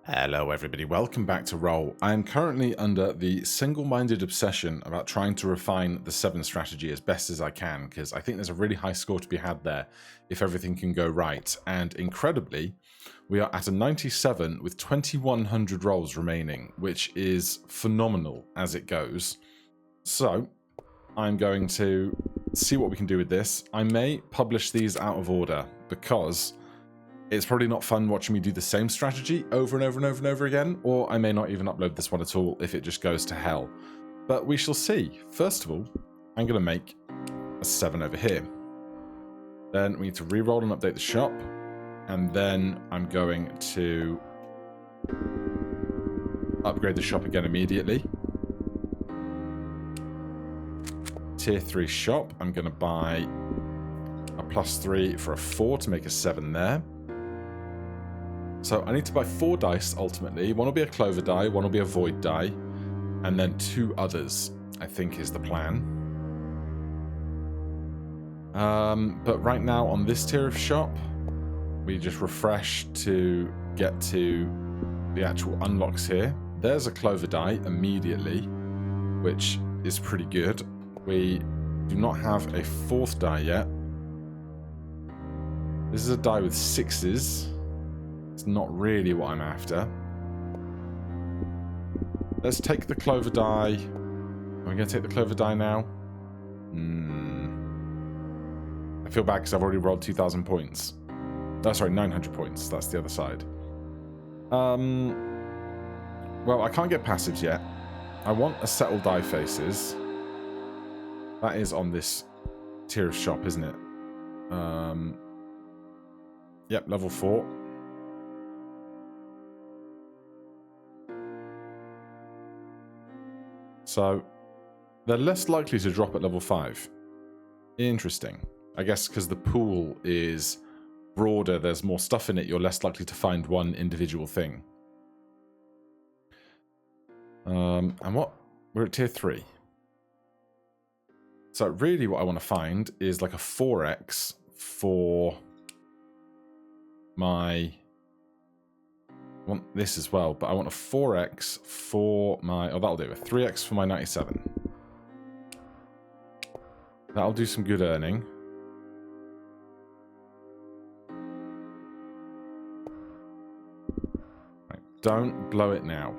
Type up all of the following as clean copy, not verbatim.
Hello everybody, welcome back to Roll. I am currently under the single-minded obsession about trying to refine the 7 strategy as best as I can, because I think there's a really high score to be had there if everything can go right. And incredibly, we are at a 97 with 2100 rolls remaining, which is phenomenal as it goes. So I'm going to see what we can do with this. I may publish these out of order because it's probably not fun watching me do the same strategy over and over and over and over again, or I may not even upload this one at all if it just goes to hell. But we shall see. First of all, I'm going to make a 7 over here. Then we need to re-roll and update the shop. And then I'm going to upgrade the shop again immediately. Tier 3 shop, I'm going to buy a +3 for a 4 to make a 7 there. So I need to buy 4 dice ultimately. One will be a clover die, one will be a void die, and then 2 others, I think is the plan. But right now on this tier of shop, we just refresh to get to the actual unlocks here. There's a clover die immediately, which is pretty good. We do not have a 4th die yet. This is a die with 6s. It's not really what I'm after. Let's take the clover die. Are we going to take the clover die now? I feel bad because I've already rolled 2,000 points. Oh, sorry, 900 points. That's the other side. Well, I can't get passives yet. I want a settle die faces. That is on this tier of shop, isn't it? Yep, level 4. So, they're less likely to drop at level 5. Interesting. I guess because the pool is broader, there's more stuff in it, you're less likely to find one individual thing. And what? We're at tier 3. So really what I want to find is like a 4x for my... I want this as well, but I want a 4x for my... Oh, that'll do. A 3x for my 97. That'll do some good earning. Right, don't blow it now.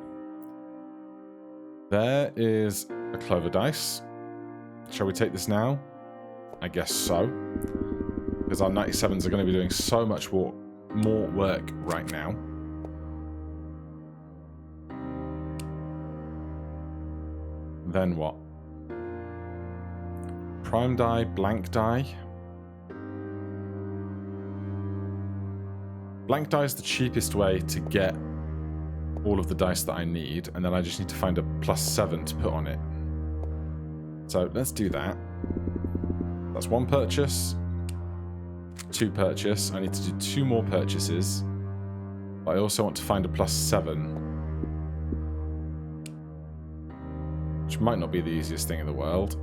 There is a clover dice. Shall we take this now? I guess so. Because our 97s are going to be doing so much more work right now. Then what? Prime die, blank die. Blank die is the cheapest way to get all of the dice that I need, and then I just need to find a +7 to put on it. So let's do that. That's 1 purchase, 2 purchase. I need to do 2 more purchases. But I also want to find a +7. Which might not be the easiest thing in the world.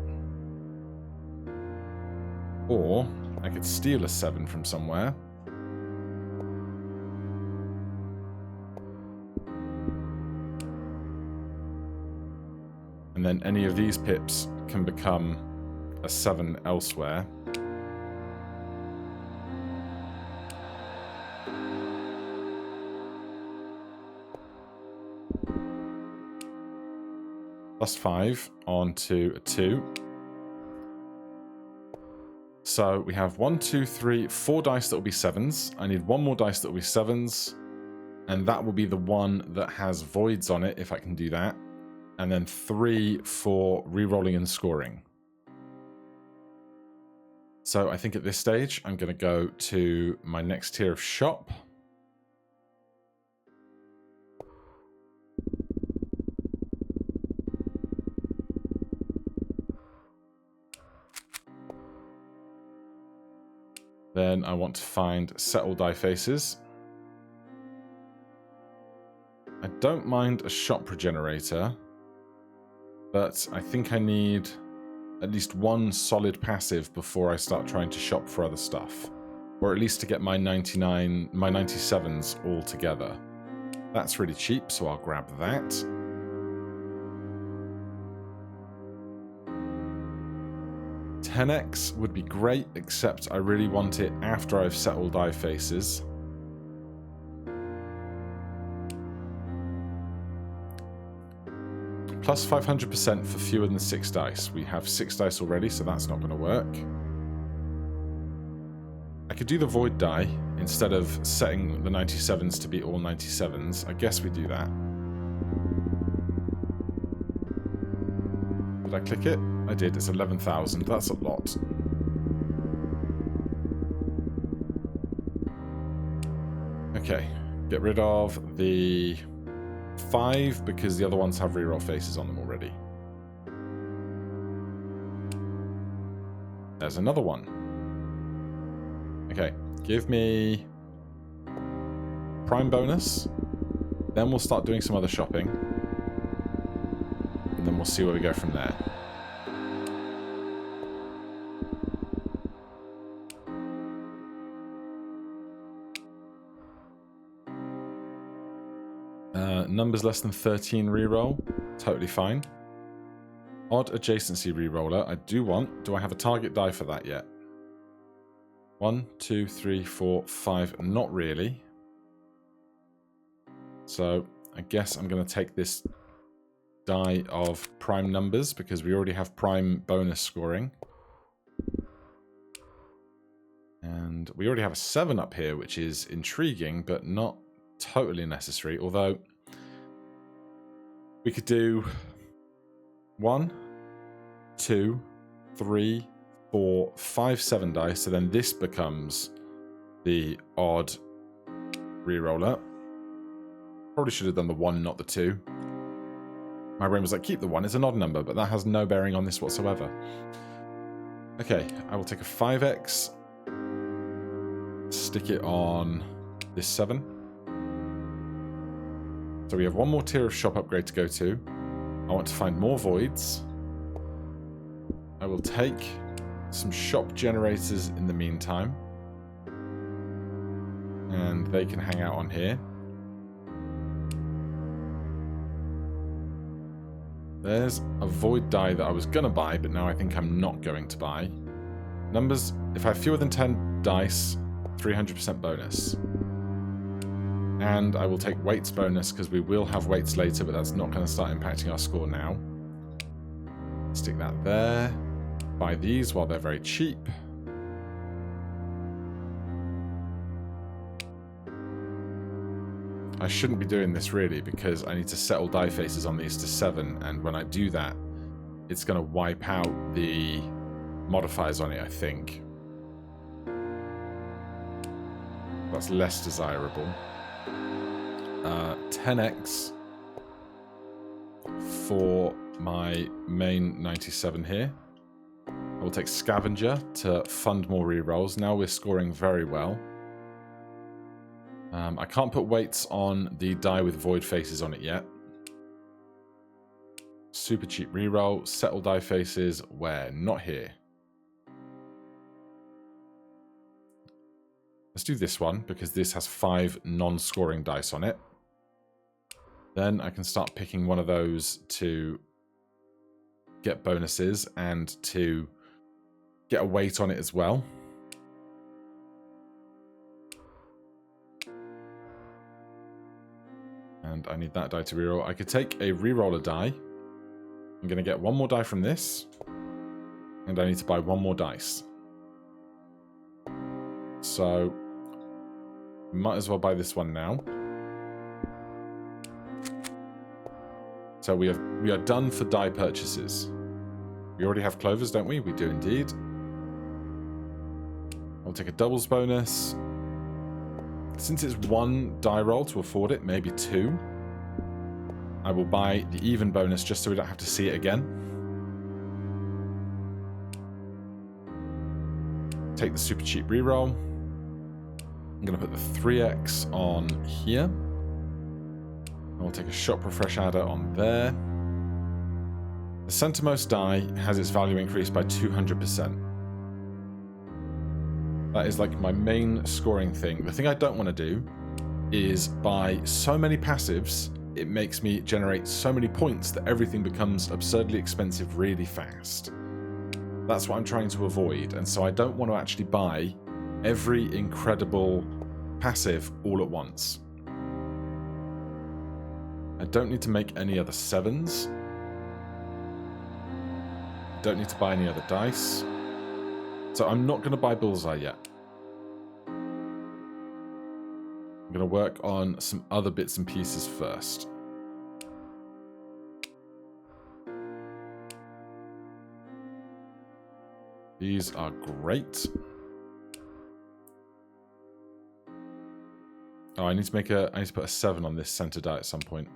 Or I could steal a 7 from somewhere. And then any of these pips can become a 7 elsewhere. +5 onto a 2. So we have 1, 2, 3, 4 dice that will be 7s. I need 1 more dice that will be 7s. And that will be the one that has voids on it, if I can do that. And then 3 for re-rolling and scoring. So I think at this stage, I'm going to go to my next tier of shop. Then I want to find settle die faces. I don't mind a shop regenerator, but I think I need at least 1 solid passive before I start trying to shop for other stuff. Or at least to get my 97s all together. That's really cheap, so I'll grab that. $10x would be great, except I really want it after I've set all die faces. Plus 500% for fewer than 6 dice. We have 6 dice already, so that's not going to work. I could do the void die instead of setting the 97s to be all 97s. I guess we do that. Did I click it? I did. It's 11,000. That's a lot. Okay. Get rid of the 5 because the other ones have reroll faces on them already. There's another one. Okay, give me prime bonus. Then we'll start doing some other shopping. And then we'll see where we go from there. Numbers less than 13 reroll. Totally fine. Odd adjacency reroller. I do want. Do I have a target die for that yet? 1, 2, 3, 4, 5. Not really. So I guess I'm going to take this die of prime numbers because we already have prime bonus scoring. And we already have a 7 up here, which is intriguing, but not totally necessary. Although we could do 1, 2, 3, 4, 5, 7 dice. So then this becomes the odd reroller. Probably should have done the 1, not the 2. My brain was like, keep the 1, it's an odd number, but that has no bearing on this whatsoever. Okay, I will take a 5x, stick it on this 7. So we have one more tier of shop upgrade to go to. I want to find more voids. I will take some shop generators in the meantime. And they can hang out on here. There's a void die that I was going to buy, but now I think I'm not going to buy. Numbers, if I have fewer than 10 dice, 300% bonus. And I will take weights bonus because we will have weights later, but that's not going to start impacting our score now. Stick that there. Buy these while they're very cheap. I shouldn't be doing this really because I need to settle die faces on these to 7, and when I do that, it's going to wipe out the modifiers on it, I think. That's less desirable. 10x for my main 97 here. I will take Scavenger to fund more rerolls. Now we're scoring very well. I can't put weights on the die with void faces on it yet. Super cheap reroll. Settle die faces where? Not here. Let's do this one because this has 5 non-scoring dice on it. Then I can start picking one of those to get bonuses and to get a weight on it as well. And I need that die to reroll. I could take a reroller die. I'm going to get one more die from this. And I need to buy one more dice. So, might as well buy this one now. So we are done for die purchases. We already have clovers, don't we? We do indeed. I'll take a doubles bonus. Since it's 1 die roll to afford it, maybe 2. I will buy the even bonus just so we don't have to see it again. Take the super cheap reroll. I'm going to put the 3x on here. I'll take a shop refresh adder on there. The centermost die has its value increased by 200%. That is like my main scoring thing. The thing I don't want to do is by so many passives, it makes me generate so many points that everything becomes absurdly expensive really fast. That's what I'm trying to avoid, and so I don't want to actually buy every incredible passive all at once. I don't need to make any other 7s. Don't need to buy any other dice. So I'm not going to buy Bullseye yet. I'm going to work on some other bits and pieces first. These are great. Oh, I need to put a 7 on this center die at some point.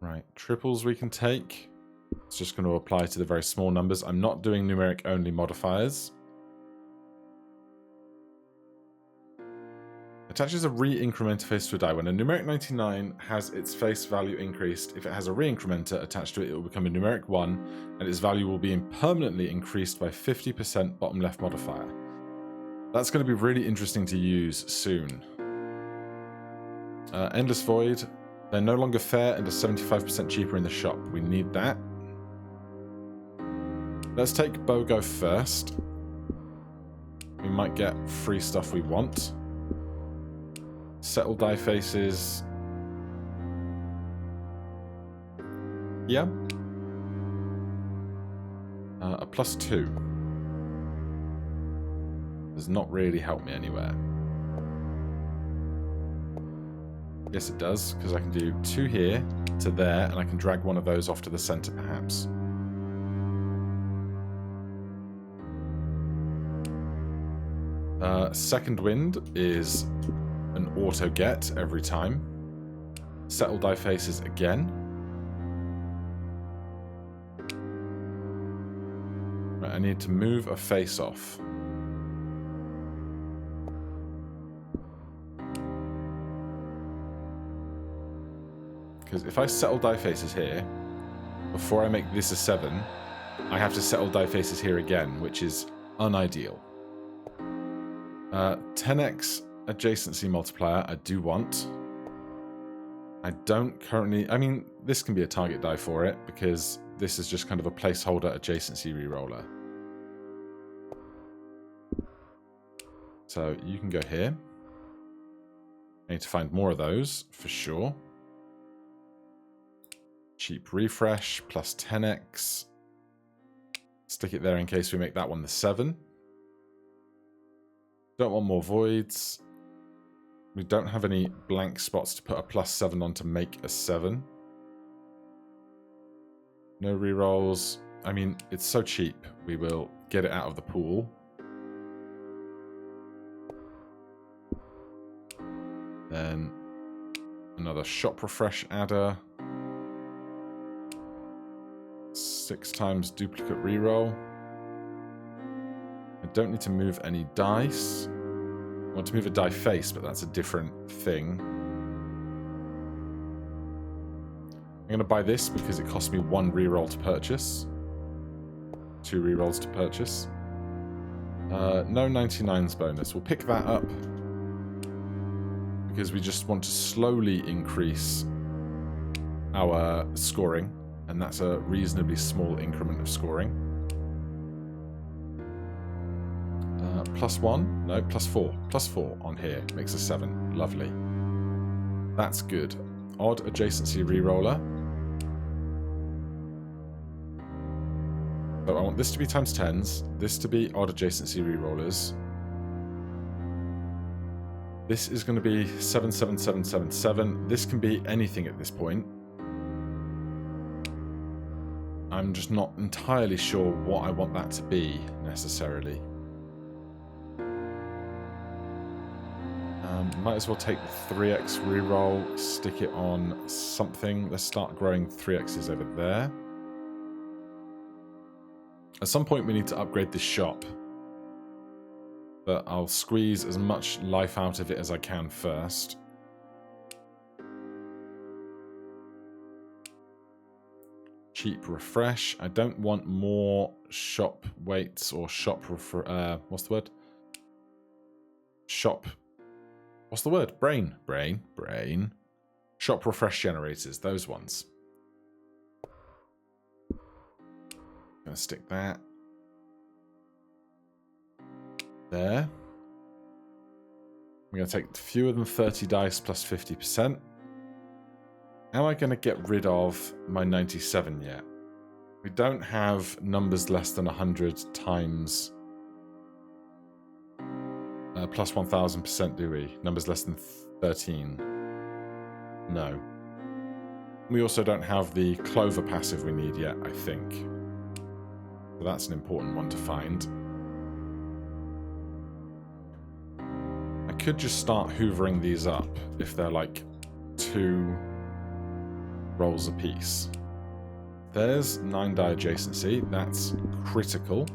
Right, triples we can take. It's just going to apply to the very small numbers. I'm not doing numeric only modifiers. Attaches a re-incrementer face to a die. When a numeric 99 has its face value increased, if it has a re-incrementer attached to it, it will become a numeric 1, and its value will be permanently increased by 50% bottom left modifier. That's going to be really interesting to use soon. Endless Void. They're no longer fair and are 75% cheaper in the shop. We need that. Let's take BOGO first. We might get free stuff we want. Settle die faces. Yeah. A +2. Does not really help me anywhere. Yes, it does, because I can do 2 here to there, and I can drag one of those off to the center, perhaps. Second Wind is an auto get every time. Settle die faces again. Right, I need to move a face off. Because if I settle die faces here, before I make this a 7, I have to settle die faces here again, which is unideal. 10x adjacency multiplier I do want. I don't currently... I mean, this can be a target die for it, because this is just kind of a placeholder adjacency reroller. So you can go here. I need to find more of those, for sure. Cheap refresh, plus 10x. Stick it there in case we make that one the 7. Don't want more voids. We don't have any blank spots to put a +7 on to make a 7. No rerolls. I mean, it's so cheap. We will get it out of the pool. Then another shop refresh adder. 6 times duplicate reroll. I don't need to move any dice. I want to move a die face, but that's a different thing. I'm going to buy this because it costs me 1 reroll to purchase. 2 rerolls to purchase. No 99s bonus. We'll pick that up because we just want to slowly increase our scoring, and that's a reasonably small increment of scoring. +1? No, +4. +4 on here makes a 7. Lovely. That's good. Odd adjacency reroller. So I want this to be ×10s, this to be odd adjacency rerollers. This is going to be 77777. This can be anything at this point. I'm just not entirely sure what I want that to be, necessarily. Might as well take the 3x reroll, stick it on something. Let's start growing 3x's over there. At some point we need to upgrade this shop, but I'll squeeze as much life out of it as I can first. Cheap refresh. I don't want more shop weights or shop what's the word? Shop. What's the word? Brain. Shop refresh generators. Those ones. Gonna stick that there. I'm going to take fewer than 30 dice plus 50%. Am I going to get rid of my 97 yet? We don't have numbers less than 100 times plus 1000%, do we? Numbers less than 13. No. We also don't have the Clover passive we need yet, I think. So that's an important one to find. I could just start hoovering these up if they're like 2 rolls apiece. There's 9 die adjacency. That's critical.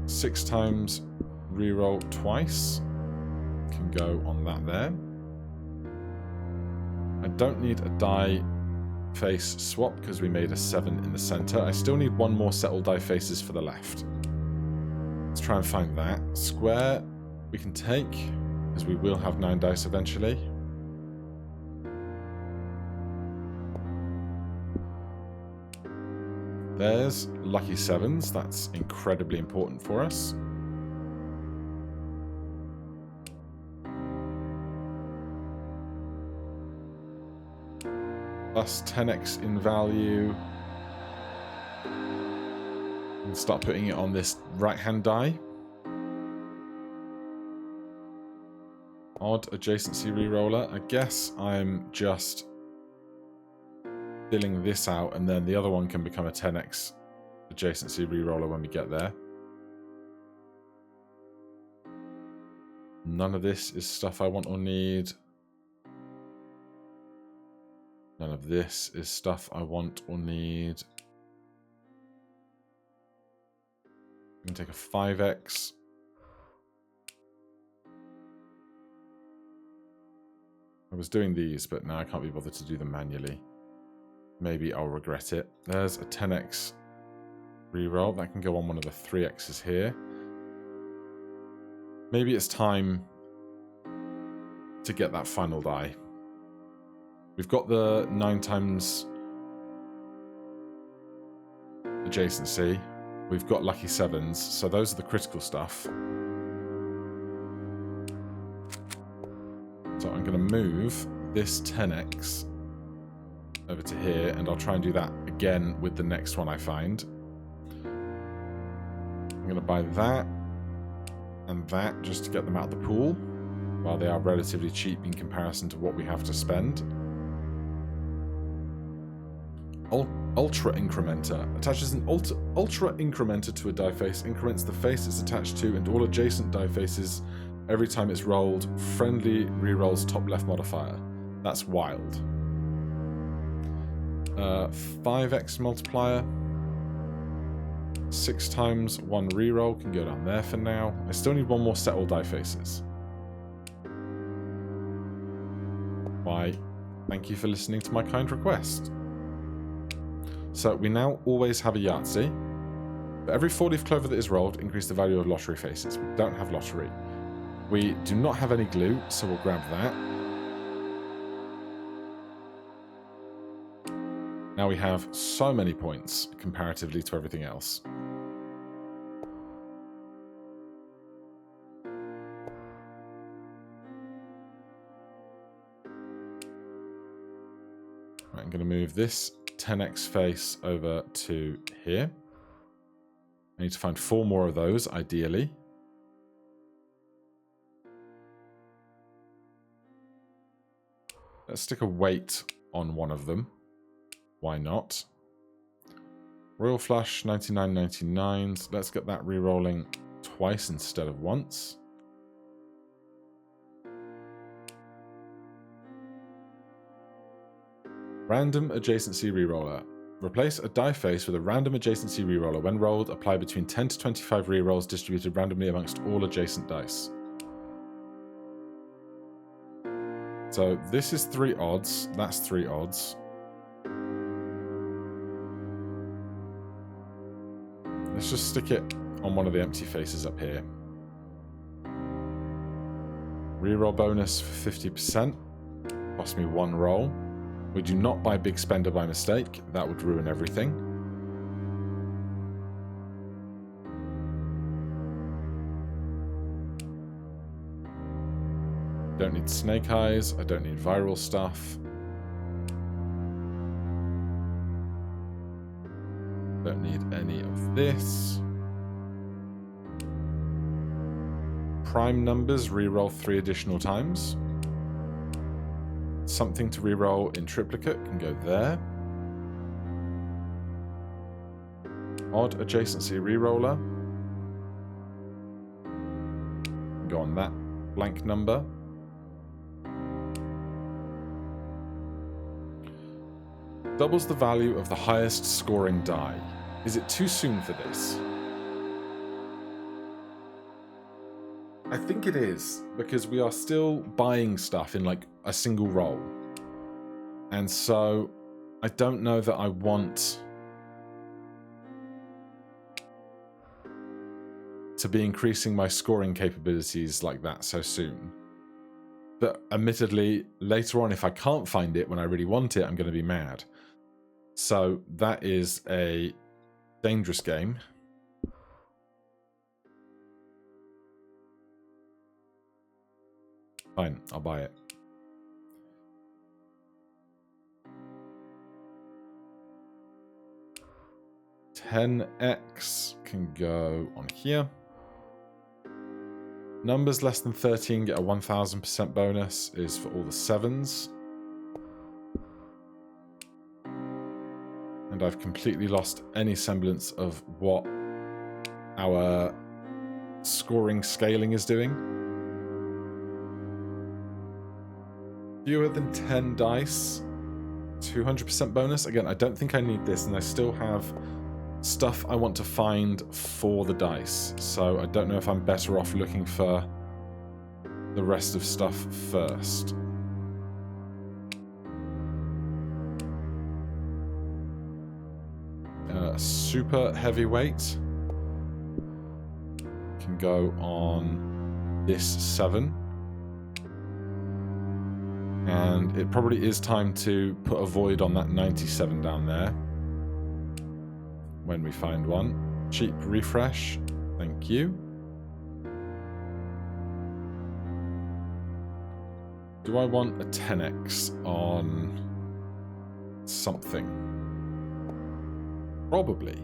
6 times reroll twice. Can go on that there. I don't need a die face swap because we made a 7 in the center. I still need 1 more settled die faces for the left. Let's try and find that. Square we can take because we will have 9 dice eventually. There's lucky 7s. That's incredibly important for us. Plus 10x in value. And start putting it on this right-hand die. Odd adjacency reroller. I guess I'm just filling this out, and then the other one can become a 10x adjacency reroller when we get there. None of this is stuff I want or need. None of this is stuff I want or need. I'm going to take a 5x. I was doing these, but now I can't be bothered to do them manually. Maybe I'll regret it. There's a 10x reroll. That can go on one of the 3x's here. Maybe it's time to get that final die. We've got the 9 times adjacency. We've got lucky 7s. So those are the critical stuff. So I'm going to move this 10x over to here, and I'll try and do that again with the next one I find. I'm going to buy that and that just to get them out of the pool, while they are relatively cheap in comparison to what we have to spend. Ultra incrementer attaches an ultra incrementer to a die face, increments the face it's attached to and all adjacent die faces every time it's rolled. Friendly rerolls top left modifier. That's wild. 5x multiplier. 6 times 1 reroll can go down there for now. I still need 1 more settled die faces. Why? Thank you for listening to my kind request. So we now always have a Yahtzee. For every 4-leaf clover that is rolled, increase the value of lottery faces. We don't have lottery. We do not have any glue, so we'll grab that. Now we have so many points comparatively to everything else. Right, I'm going to move this 10x face over to here. I need to find 4 more of those, ideally. Let's stick a weight on one of them. Why not? Royal Flush, 99.99s. Let's get that re-rolling twice instead of once. Random adjacency reroller. Replace a die face with a random adjacency reroller. When rolled, apply between 10 to 25 rerolls distributed randomly amongst all adjacent dice. So this is 3 odds. That's 3 odds. Let's just stick it on one of the empty faces up here. Reroll bonus for 50%. Cost me 1 roll. We do not buy Big Spender by mistake. That would ruin everything. Don't need Snake Eyes. I don't need viral stuff. Don't need any of this. Prime numbers, reroll 3 additional times. Something to reroll in triplicate can go there. Odd adjacency reroller. Go on that blank number. Doubles the value of the highest scoring die. Is it too soon for this? I think it is, because we are still buying stuff in like a single roll. And so I don't know that I want to be increasing my scoring capabilities like that so soon. But admittedly, later on, if I can't find it when I really want it, I'm going to be mad. So that is a dangerous game. Fine, I'll buy it. $10x can go on here. Numbers less than 13 get a 1000% bonus is for all the 7s. And I've completely lost any semblance of what our scoring scaling is doing. Fewer than 10 dice, 200% bonus. Again, I don't think I need this, and I still have stuff I want to find for the dice. So I don't know if I'm better off looking for the rest of stuff first. Super heavyweight can go on this 7. And it probably is time to put a void on that 97 down there. When we find one. Cheap refresh. Thank you. Do I want a 10x on something? Probably.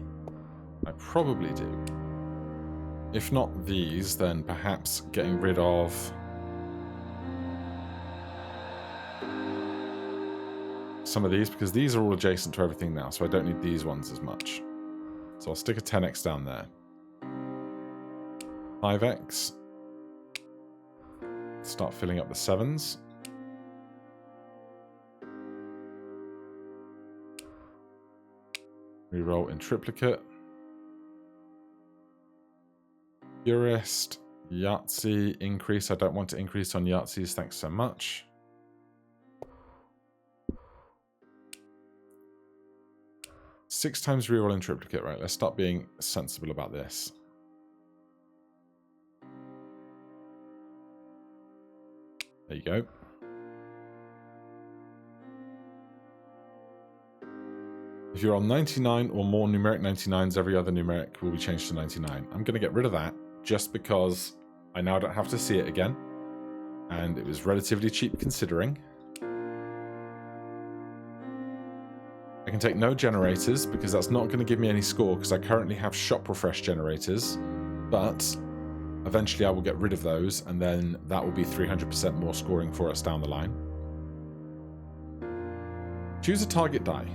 I probably do. If not these, then perhaps getting rid of some of these, because these are all adjacent to everything now, so I don't need these ones as much. So I'll stick a 10x down there. 5x. Start filling up the 7s. Reroll in triplicate. Purist. Yahtzee. Increase. I don't want to increase on Yahtzees. Thanks so much. Six times reroll in triplicate. Right, let's start being sensible about this. There you go. If you're on 99 or more numeric 99s, every other numeric will be changed to 99. I'm going to get rid of that just because I now don't have to see it again. And it was relatively cheap considering. I can take no generators because that's not going to give me any score because I currently have shop refresh generators. But eventually I will get rid of those and then that will be 300% more scoring for us down the line. Choose a target die.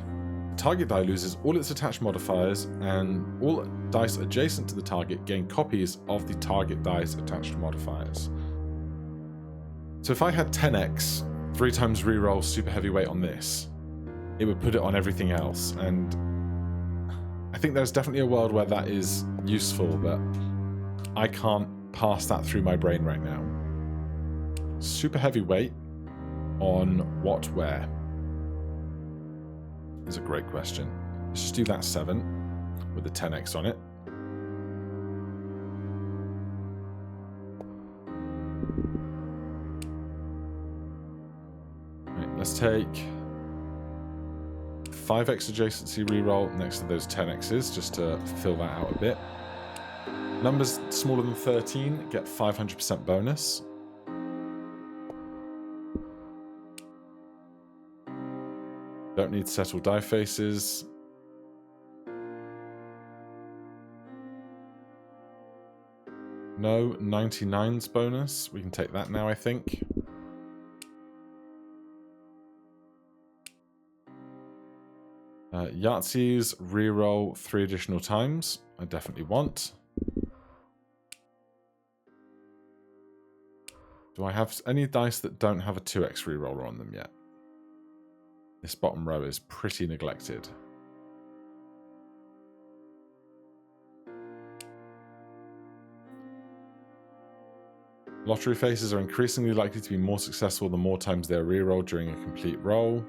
The target die loses all its attached modifiers and all dice adjacent to the target gain copies of the target die's attached modifiers. So if I had 10x, 3 times reroll super heavyweight on this, it would put it on everything else. And I think there's definitely a world where that is useful, but I can't pass that through my brain right now. Super heavyweight on what, where? Is a great question. Let's just do that 7 with the 10x on it. take 5x adjacency reroll next to those 10x's just to fill that out a bit. Numbers smaller than 13 get 500% bonus. Don't need to settle die faces. No 99s bonus. We can take that now, I think. Yahtzees reroll 3 additional times. I definitely want. Do I have any dice that don't have a 2x reroller on them yet? This bottom row is pretty neglected. Lottery faces are increasingly likely to be more successful the more times they are rerolled during a complete roll.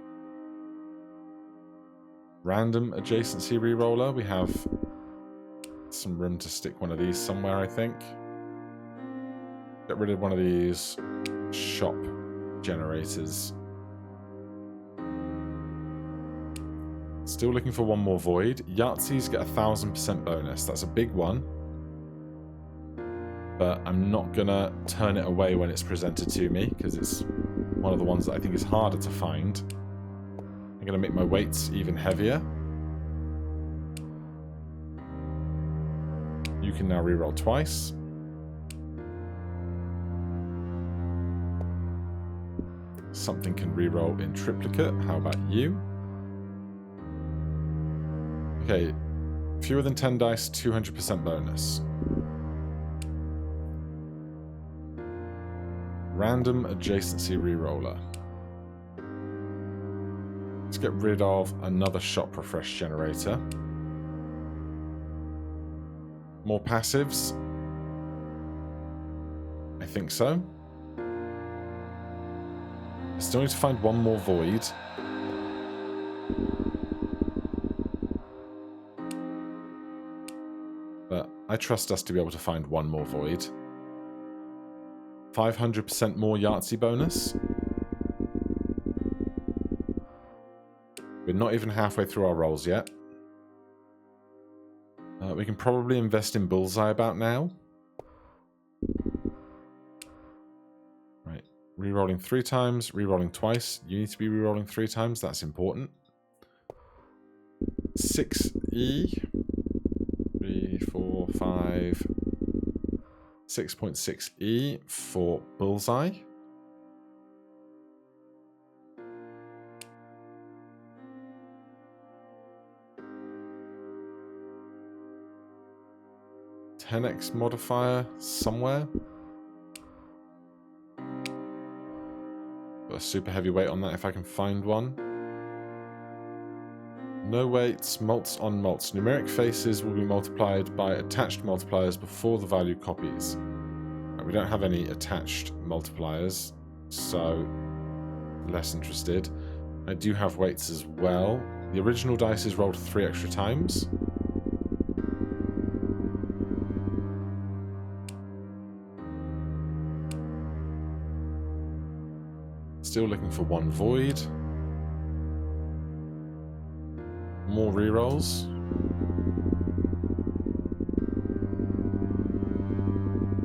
Random adjacency reroller. We have some room to stick one of these somewhere, I think. Get rid of one of these shop generators. Still looking for one more void. Yahtzees get 1000% bonus. That's a big one. But I'm not going to turn it away when it's presented to me, because it's one of the ones that I think is harder to find. I'm going to make my weights even heavier. You can now reroll twice. Something can reroll in triplicate. How about you? Okay, fewer than 10 dice, 200% bonus. Random adjacency reroller. Let's get rid of another shop refresh generator. More passives? I think so. I still need to find one more void. But I trust us to be able to find one more void. 500% more Yahtzee bonus. We're not even halfway through our rolls yet. We can probably invest in Bullseye about now. Right. Rerolling 3 times, rerolling twice. You need to be rerolling 3 times. That's important. 6E. 3, 4, 5. 6.6E for Bullseye. $10x modifier somewhere. Got a super heavy weight on that if I can find one. No weights, mults on mults. Numeric faces will be multiplied by attached multipliers before the value copies. Right, we don't have any attached multipliers, so less interested. I do have weights as well. The original dice is rolled 3 extra times. Still looking for one void. More rerolls.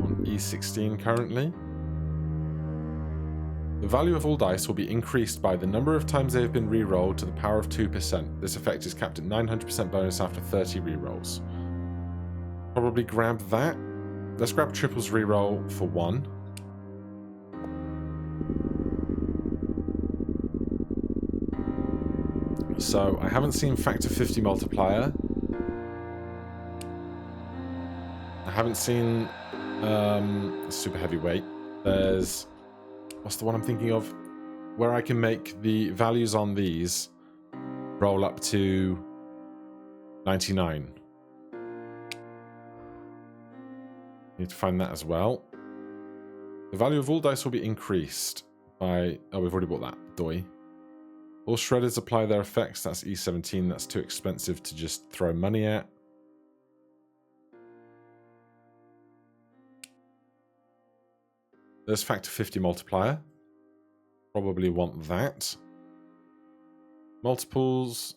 On E16 currently. The value of all dice will be increased by the number of times they have been rerolled to the power of 2%. This effect is capped at 900% bonus after 30 rerolls. Probably grab that. Let's grab triples reroll for 1. So I haven't seen factor 50 multiplier. I haven't seen super heavyweight. There's, what's the one I'm thinking of? Where I can make the values on these roll up to 99. Need to find that as well. The value of all dice will be increased by, oh, we've already bought that, doy. All shredders apply their effects. That's E17. That's too expensive to just throw money at. There's factor 50 multiplier. Probably want that. Multiples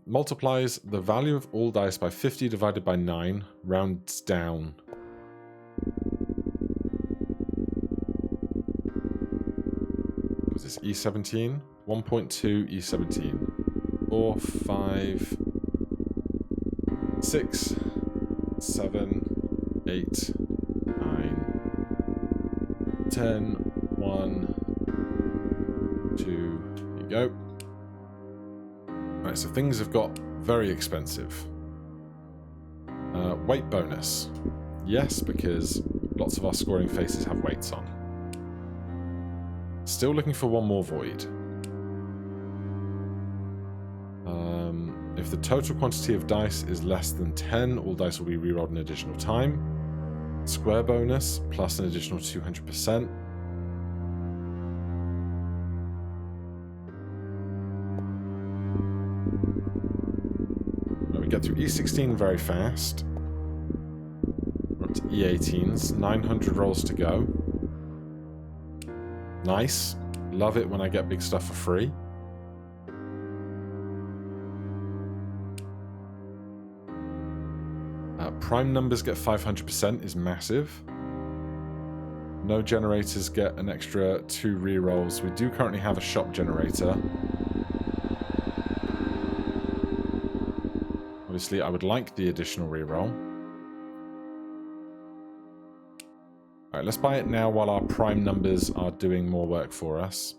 multiplies the value of all dice by 50 divided by 9, rounds down. What is this? E17? 1.2 E17. 4, 5, 6, 7, 8, 9, 10, 1, 2, here you go. Right, so things have got very expensive. Weight bonus. Yes, because lots of our scoring faces have weights on. Still looking for one more void. If the total quantity of dice is less than 10, all dice will be rerolled an additional time. Square bonus, plus an additional 200%. We get through E16 very fast. We're up to E18s, 900 rolls to go. Nice. Love it when I get big stuff for free. Prime numbers get 500% is massive. No generators get an extra 2 rerolls. We do currently have a shop generator. Obviously, I would like the additional reroll. Alright, let's buy it now while our prime numbers are doing more work for us.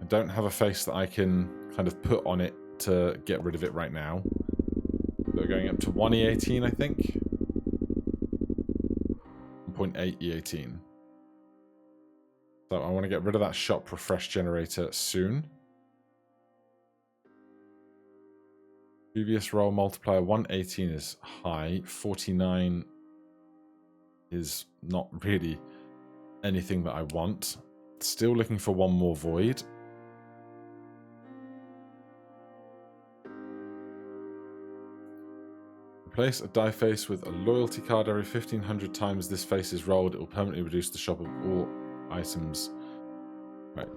I don't have a face that I can kind of put on it to get rid of it right now. We're going up to 1 E18, I think. 1.8 E18. So I want to get rid of that shop refresh generator soon. Previous roll multiplier 118 is high. 49 is not really anything that I want. Still looking for one more void. Replace a die face with a loyalty card every 1500 times this face is rolled. It will permanently reduce the shop of all items. Right.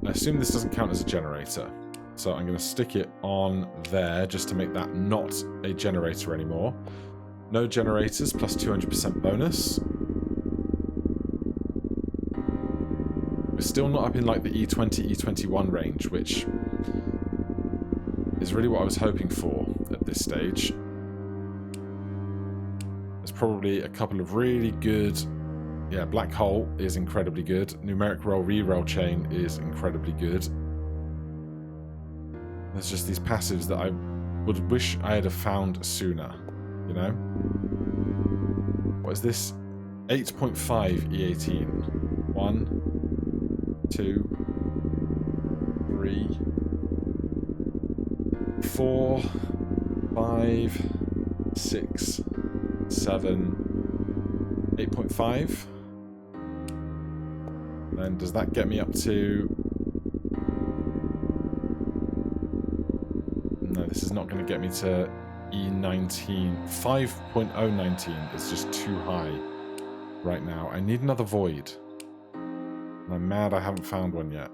I assume this doesn't count as a generator. So I'm going to stick it on there just to make that not a generator anymore. No generators plus 200% bonus. We're still not up in like the E20, E21 range, which is really what I was hoping for at this stage. There's probably a couple of really good... Yeah, Black Hole is incredibly good. Numeric Roll Reroll Chain is incredibly good. There's just these passives that I would wish I had found sooner, you know? What is this? 8.5 E18. 1, 2, 3, 4, 5, 6, 7, 8.5. Then does that get me up to... No, this is not going to get me to E19. 5.019 is just too high right now. I need another void. And I'm mad I haven't found one yet.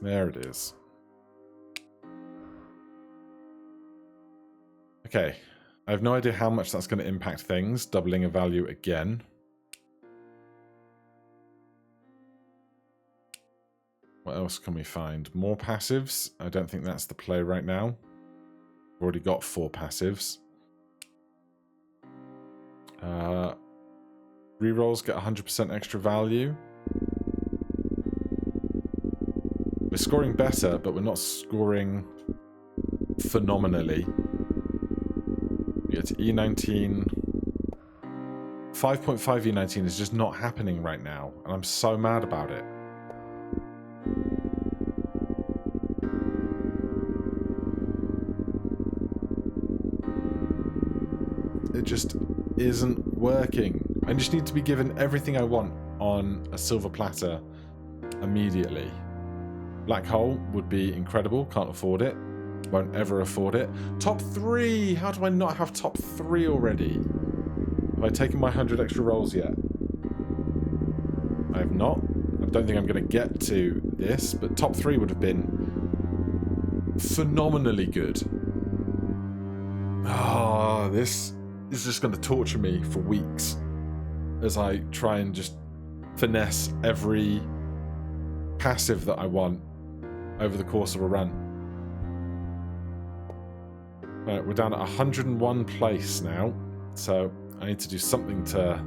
There it is. Okay. I have no idea how much that's going to impact things, doubling a value again. What else can we find? More passives? I don't think that's the play right now. We've already got 4 passives. Rerolls get 100% extra value. We're scoring better, but we're not scoring phenomenally. We get to E19. 5.5 E19 is just not happening right now, and I'm so mad about it. It just isn't working. I just need to be given everything I want on a silver platter immediately. Black Hole would be incredible, can't afford it. Won't ever afford it. Top 3! How do I not have top 3 already? Have I taken my 100 extra rolls yet? I have not. I don't think I'm going to get to this, but top 3 would have been phenomenally good. Ah, this is just going to torture me for weeks as I try and just finesse every passive that I want over the course of a run. Right, we're down at 101 place now, so I need to do something to...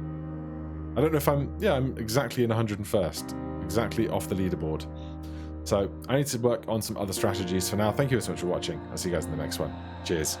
I don't know if I'm... Yeah, I'm exactly in 101st, exactly off the leaderboard. So I need to work on some other strategies for now. Thank you so much for watching. I'll see you guys in the next one. Cheers.